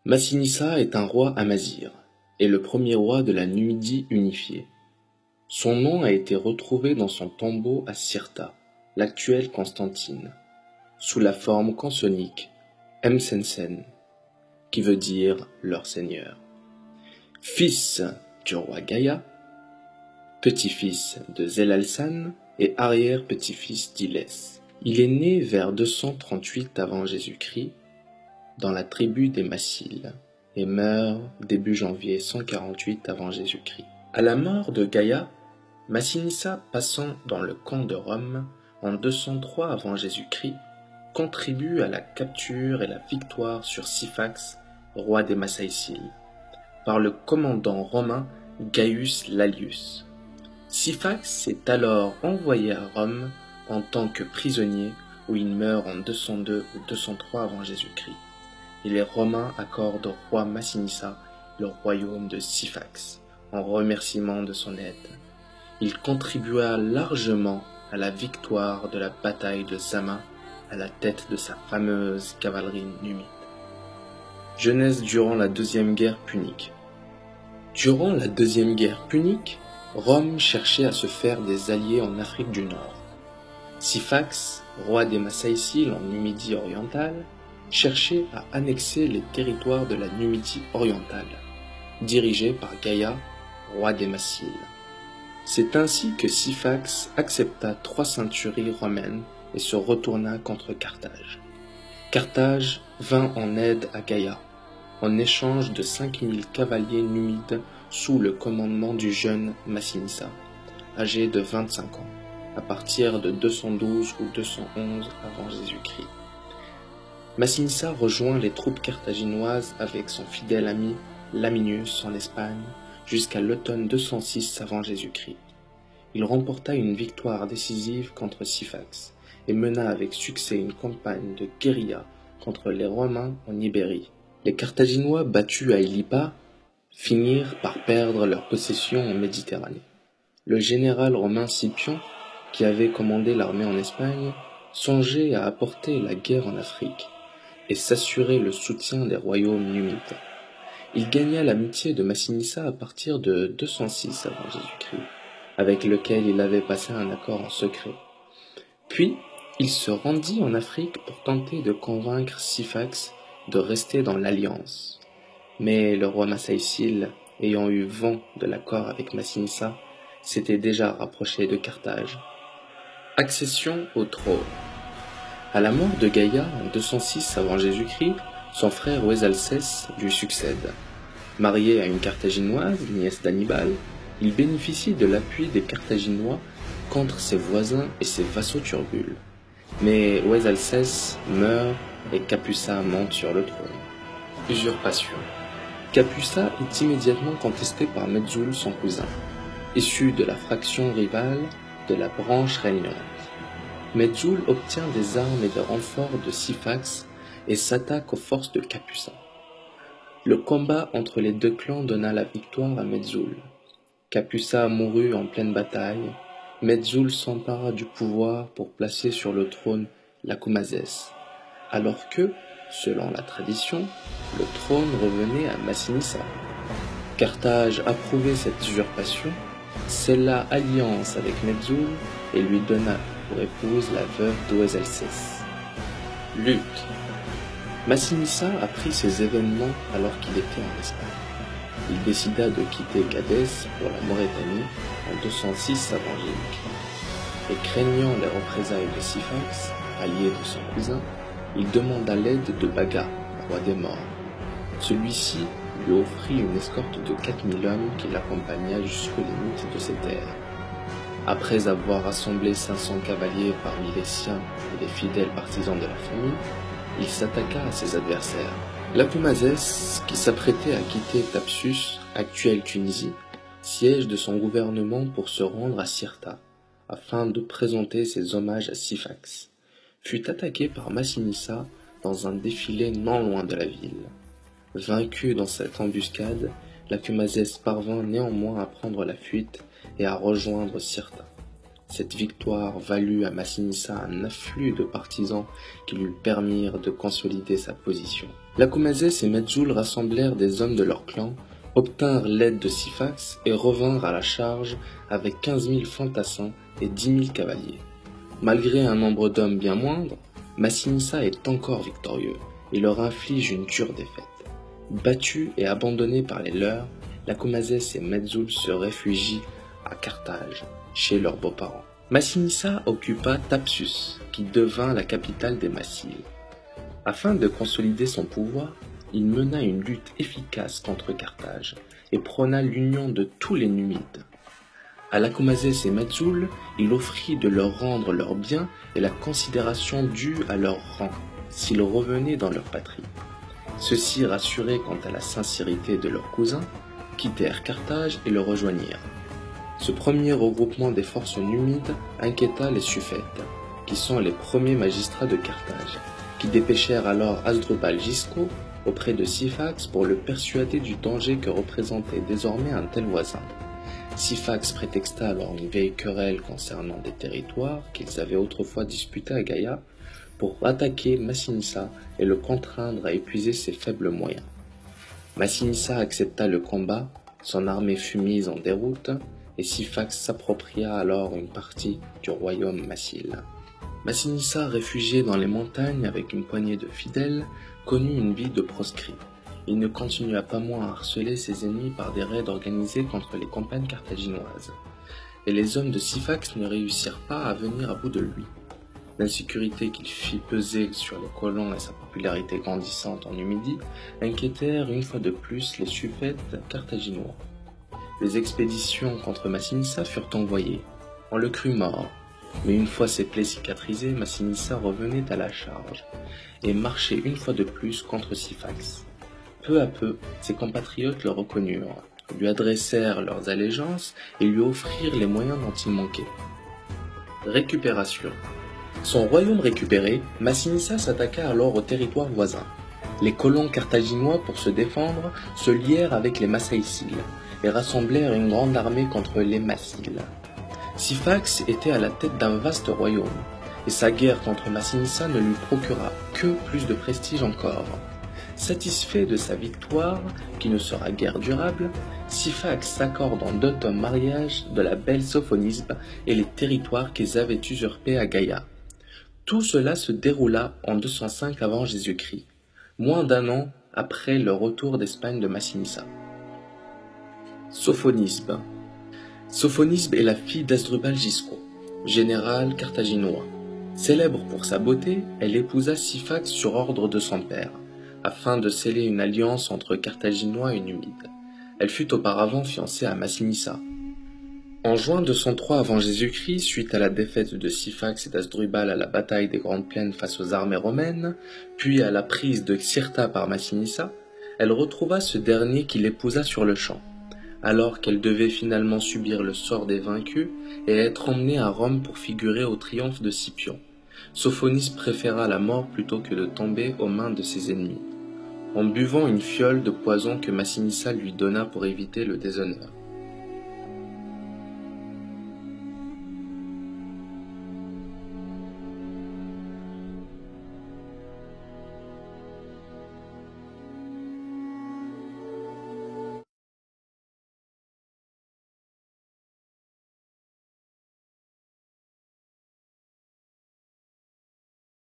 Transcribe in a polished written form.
Massinissa est un roi amazigh, et le premier roi de la Numidie unifiée. Son nom a été retrouvé dans son tombeau à Cirta, l'actuelle Constantine, sous la forme consonique Msensen, qui veut dire leur seigneur. Fils du roi Gaïa, petit-fils de Zelalsan et arrière-petit-fils d'Ilès. Il est né vers 238 avant Jésus-Christ dans la tribu des Massiles et meurt début janvier 148 avant Jésus-Christ. À la mort de Gaïa, Massinissa, passant dans le camp de Rome en 203 avant Jésus-Christ, contribue à la capture et la victoire sur Syphax, roi des Massaïciles, par le commandant romain Gaius Lalius. Syphax est alors envoyé à Rome en tant que prisonnier où il meurt en 202 ou 203 avant Jésus-Christ. Et les Romains accordent au roi Massinissa le royaume de Syphax en remerciement de son aide. Il contribua largement à la victoire de la bataille de Zama à la tête de sa fameuse cavalerie numide. Jeunesse durant la Deuxième Guerre punique. Durant la Deuxième Guerre punique, Rome cherchait à se faire des alliés en Afrique du Nord. Syphax, roi des Massaïciles en Numidie orientale, cherchait à annexer les territoires de la Numidie orientale, dirigés par Gaïa, roi des Massiles. C'est ainsi que Syphax accepta 3 centuries romaines et se retourna contre Carthage. Carthage vint en aide à Gaïa, en échange de 5000 cavaliers numides sous le commandement du jeune Massinissa, âgé de 25 ans, à partir de 212 ou 211 avant Jésus-Christ. Massinissa rejoint les troupes carthaginoises avec son fidèle ami Laminius en Espagne jusqu'à l'automne 206 avant Jésus-Christ. Il remporta une victoire décisive contre Syphax et mena avec succès une campagne de guérilla contre les Romains en Ibérie. Les Carthaginois battus à Ilipa finirent par perdre leur possession en Méditerranée. Le général romain Scipion, qui avait commandé l'armée en Espagne, songeait à apporter la guerre en Afrique et s'assurer le soutien des royaumes numides. Il gagna l'amitié de Massinissa à partir de 206 avant Jésus-Christ, avec lequel il avait passé un accord en secret. Puis, il se rendit en Afrique pour tenter de convaincre Syphax de rester dans l'alliance. Mais le roi Massaïcile, ayant eu vent de l'accord avec Massinissa, s'était déjà rapproché de Carthage. Accession au trône. À la mort de Gaïa en 206 avant Jésus-Christ, son frère Ouesalcès lui succède. Marié à une Carthaginoise, nièce d'Hannibal, il bénéficie de l'appui des Carthaginois contre ses voisins et ses vassaux turbules. Mais Ouesalcès meurt et Capussa monte sur le trône. Usurpation. Capussa est immédiatement contesté par Metzoul, son cousin, issu de la fraction rivale de la branche régnante. Metzoul obtient des armes et des renforts de Syphax et s'attaque aux forces de Capussa. Le combat entre les deux clans donna la victoire à Metzoul. Capussa mourut en pleine bataille. Metzoul s'empara du pouvoir pour placer sur le trône Lacomazès, alors que, selon la tradition, le trône revenait à Massinissa. Carthage approuvait cette usurpation, scella alliance avec Metzoul et lui donna pour épouse la veuve d'Ouesalcès. Lutte. Massinissa apprit ces événements alors qu'il était en Espagne. Il décida de quitter Gadès pour la Maurétanie en 206 avant Jésus-Christ. Et craignant les représailles de Syphax, allié de son cousin, il demanda l'aide de Baga, roi des morts. Celui-ci lui offrit une escorte de 4000 hommes qui l'accompagna jusqu'aux limites de ses terres. Après avoir rassemblé 500 cavaliers parmi les siens et les fidèles partisans de la famille, il s'attaqua à ses adversaires. Lacomazès, qui s'apprêtait à quitter Thapsus, actuelle Tunisie, siège de son gouvernement pour se rendre à Cirta, afin de présenter ses hommages à Syphax, fut attaqué par Massinissa dans un défilé non loin de la ville. Vaincu dans cette embuscade, Lacomazès parvint néanmoins à prendre la fuite et à rejoindre Cirta. Cette victoire valut à Massinissa un afflux de partisans qui lui permirent de consolider sa position. Lacoumazès et Metzoul rassemblèrent des hommes de leur clan, obtinrent l'aide de Syphax et revinrent à la charge avec 15 000 fantassins et 10 000 cavaliers. Malgré un nombre d'hommes bien moindre, Massinissa est encore victorieux et leur inflige une dure défaite. Battus et abandonnés par les leurs, Lacoumazès et Metzoul se réfugient à Carthage, chez leurs beaux-parents. Massinissa occupa Thapsus, qui devint la capitale des Massilies. Afin de consolider son pouvoir, il mena une lutte efficace contre Carthage et prôna l'union de tous les Numides. À Lacoumazès et Metzoul, il offrit de leur rendre leurs biens et la considération due à leur rang, s'ils revenaient dans leur patrie. Ceux-ci, rassurés quant à la sincérité de leurs cousins, quittèrent Carthage et le rejoignirent. Ce premier regroupement des forces numides inquiéta les Suffètes, qui sont les premiers magistrats de Carthage, qui dépêchèrent alors Hasdrubal Gisco auprès de Syphax pour le persuader du danger que représentait désormais un tel voisin. Syphax prétexta alors une vieille querelle concernant des territoires qu'ils avaient autrefois disputés à Gaïa pour attaquer Massinissa et le contraindre à épuiser ses faibles moyens. Massinissa accepta le combat, son armée fut mise en déroute, et Syphax s'appropria alors une partie du royaume massile. Massinissa, réfugié dans les montagnes avec une poignée de fidèles, connut une vie de proscrit. Il ne continua pas moins à harceler ses ennemis par des raids organisés contre les campagnes carthaginoises. Et les hommes de Syphax ne réussirent pas à venir à bout de lui. L'insécurité qu'il fit peser sur les colons et sa popularité grandissante en Numidie inquiétèrent une fois de plus les Suffètes carthaginois. Des expéditions contre Massinissa furent envoyées. On le crut mort, mais une fois ses plaies cicatrisées, Massinissa revenait à la charge et marchait une fois de plus contre Syphax. Peu à peu, ses compatriotes le reconnurent, lui adressèrent leurs allégeances et lui offrirent les moyens dont il manquait. Récupération. Son royaume récupéré, Massinissa s'attaqua alors aux territoires voisins. Les colons carthaginois, pour se défendre, se lièrent avec les Massaïciles et rassemblèrent une grande armée contre les Massiles. Syphax était à la tête d'un vaste royaume, et sa guerre contre Massinissa ne lui procura que plus de prestige encore. Satisfait de sa victoire, qui ne sera guère durable, Syphax s'accorde en dot un mariage de la belle Sophonisbe et les territoires qu'ils avaient usurpés à Gaïa. Tout cela se déroula en 205 avant Jésus-Christ, moins d'un an après le retour d'Espagne de Massinissa. Sophonisbe. Sophonisbe est la fille d'Hasdrubal Gisco, général carthaginois. Célèbre pour sa beauté, elle épousa Syphax sur ordre de son père, afin de sceller une alliance entre Carthaginois et Numides. Elle fut auparavant fiancée à Massinissa. En juin 203 avant Jésus-Christ, suite à la défaite de Syphax et d'Hasdrubal à la bataille des Grandes Plaines face aux armées romaines, puis à la prise de Cirta par Massinissa, elle retrouva ce dernier qui l'épousa sur le champ, alors qu'elle devait finalement subir le sort des vaincus et être emmenée à Rome pour figurer au triomphe de Scipion. Sophonisbe préféra la mort plutôt que de tomber aux mains de ses ennemis, en buvant une fiole de poison que Massinissa lui donna pour éviter le déshonneur.